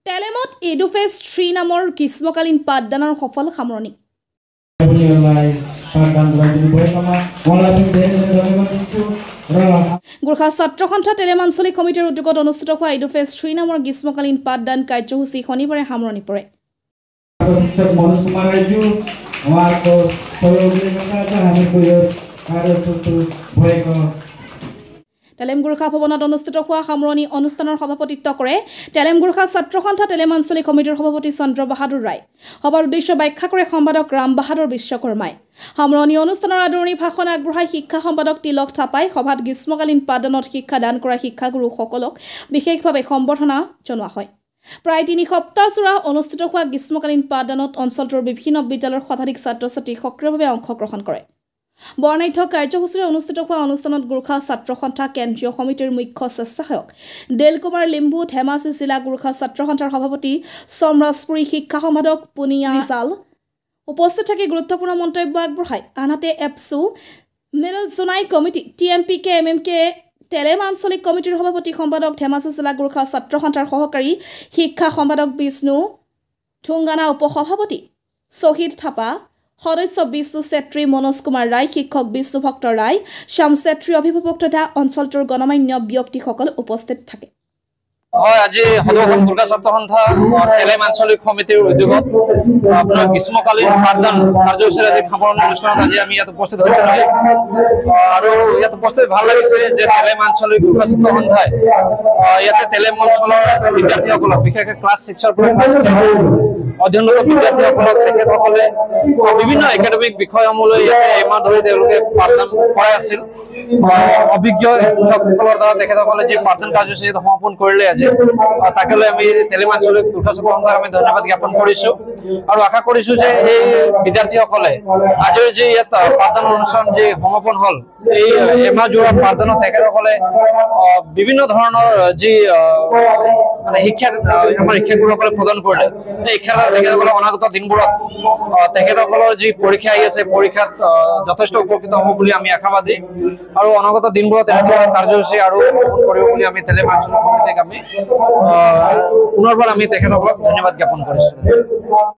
টেলেমত এডুফেষ্ট 3 নামৰ গ্ৰীষ্মকালীন পাঠদানৰ সফল সামৰণি। গোৰ্খা ছাত্ৰ সন্থা টেলেম আঞ্চলিক কমিটিৰ উদ্যোগত অনুষ্ঠিত হোৱা এডুফেষ্ট 3 নামৰ গ্ৰীষ্মকালীন পাঠদান কাৰ্যসূচী শনিবাৰে সামৰণি পৰে। টেলেম গোৰ্খা ভৱনত অনুষ্ঠিত হোৱা সামৰণি অনুষ্ঠানৰ সভাপতিত্ব কৰে টেলেম গোৰ্খা ছাত্ৰ সন্থা টেলেম আঞ্চলিক কমিটিৰ সভাপতি চন্দ্ৰ বাহাদুৰ ৰায়। সভাৰ উদ্দেশ্য ব্যাখ্যা কৰে সম্পাদক ৰাম বাহাদুৰ বিশ্বকৰ্মাই। সামৰণি অনুষ্ঠানৰ আদৰণি ভাষণ আগবঢ়াই শিক্ষা সম্পাদক তিলক থাপাই সভাত গ্ৰীষ্মকালীন পাঠদানত শিক্ষা দান কৰা শিক্ষাগুৰুসকলক বিশেষভাৱে সম্বৰ্ধনা জনোৱা হয়। প্ৰায় 3 সপ্তাহজোৰা অনুষ্ঠিত হোৱা গ্ৰীষ্মকালীন পাঠদানত অঞ্চলটোৰ বিভিন্ন বিদ্যালয়ৰ শতাধিক ছাত্ৰ ছাত্ৰী সক্ৰিয়ভাৱে অংশগ্ৰহণ কৰে। বৰ্ণাঢ্য কাৰ্যসূচীৰে অনুষ্ঠিত হোৱা অনুষ্ঠানত গোৰ্খা ছাত্ৰ সন্থা কেন্দ্ৰীয় সমিতিৰ মুখ্য স্বেচ্ছাসেৱক দেলকুমাৰ লিম্বু, ধেমাজি জিলা গোৰ্খা ছাত্ৰ সন্থাৰ সভাপতি সমৰাজপুৰী, শিক্ষা সম্পাদক পুনিয়া জাল উপস্থিত থাকি গুৰুত্বপূৰ্ণ মন্তব্য আগবঢ়ায়। আনহাতে এপছু মিডল জোনাই কমিটি TMPK MMK টেলেম আঞ্চলিক কমিটিৰ সভাপতি সম্পাদক ধেমাজি জিলা গোৰ্খা ছাত্ৰ সন্থাৰ সহকাৰী শিক্ষা সম্পাদক বিষ্ণু ঠুংগানা, উপসভাপতি শ্বহীদ থাপা, সদস্য বিষ্ণু চেত্ৰী, মনোজ কুমাৰ ৰায়, শিক্ষক বিষ্ণু ভক্ত ৰায়, শ্যাম চেত্ৰী, অভিভাৱক তথা অঞ্চলটোৰ গণমান্য ব্যক্তিসকল উপস্থিত থাকে। আজি সদৌখন গোৰ্খা ছাত্ৰ সন্থা টেলেম আঞ্চলিক সমিতিৰ উদ্যোগত আপোনাৰ গ্ৰীষ্মকালীন পাঠদান কাৰ্যসূচীৰ আজি সামৰণি অনুষ্ঠানত আজি আমি ইয়াত উপস্থিত হৈছোঁ আৰু ইয়াত উপস্থিত ভাল লাগিছে যে টেলেম আঞ্চলিক গোৰ্খা ছাত্ৰ সন্থাই ইয়াতে টেলেম অঞ্চলৰ বিদ্যাৰ্থীসকলক বিশেষকৈ ক্লাছ 6ৰ পৰা ক্লাছ 10 অধ্যয়নৰত বিদ্যাৰ্থীসকলক তেখেতসকলে বিভিন্ন একাডেমিক বিষয়সমূহলৈ ইয়াতে এমাহ ধৰি তেওঁলোকে পাঠদান কৰাই আছিল। অভিজ্ঞ শিক্ষকসকলৰ দ্বাৰা তেখেতসকলে যি পাঠদান কাৰ্যসূচী সমাপন কৰিলে আজি তাকে লৈ আমি টেলেম আঞ্চলিক গোৰ্খা ছাত্ৰ সন্থাক আমি ধন্যবাদ জ্ঞাপন কৰিছোঁ আৰু আশা কৰিছোঁ যে এই বিদ্যাৰ্থীসকলে আজিৰ যি ইয়াত পাঠদান অনুষ্ঠান যি সমাপন হ'ল এই এমাহজোৰা পাঠদানত তেখেতসকলে বিভিন্ন ধৰণৰ যি মানে শিক্ষা আমাৰ শিক্ষাগুৰুসকলে প্ৰদান কৰিলে এই শিক্ষা তেখেতসকলে অনাগত দিনবোৰত তেখেতসকলৰ যি পৰীক্ষা আহি আছে পৰীক্ষাত যথেষ্ট উপকৃত হ'ব বুলি আমি আশাবাদী আৰু অনাগত দিনবোৰত এনেকুৱা কাৰ্যসূচী আৰু কৰিব বুলি আমি টেলেম আঞ্চলিক সমিতিক আমি পুনৰবাৰ আমি তেখেতসকলক ধন্যবাদ জ্ঞাপন কৰিছোঁ।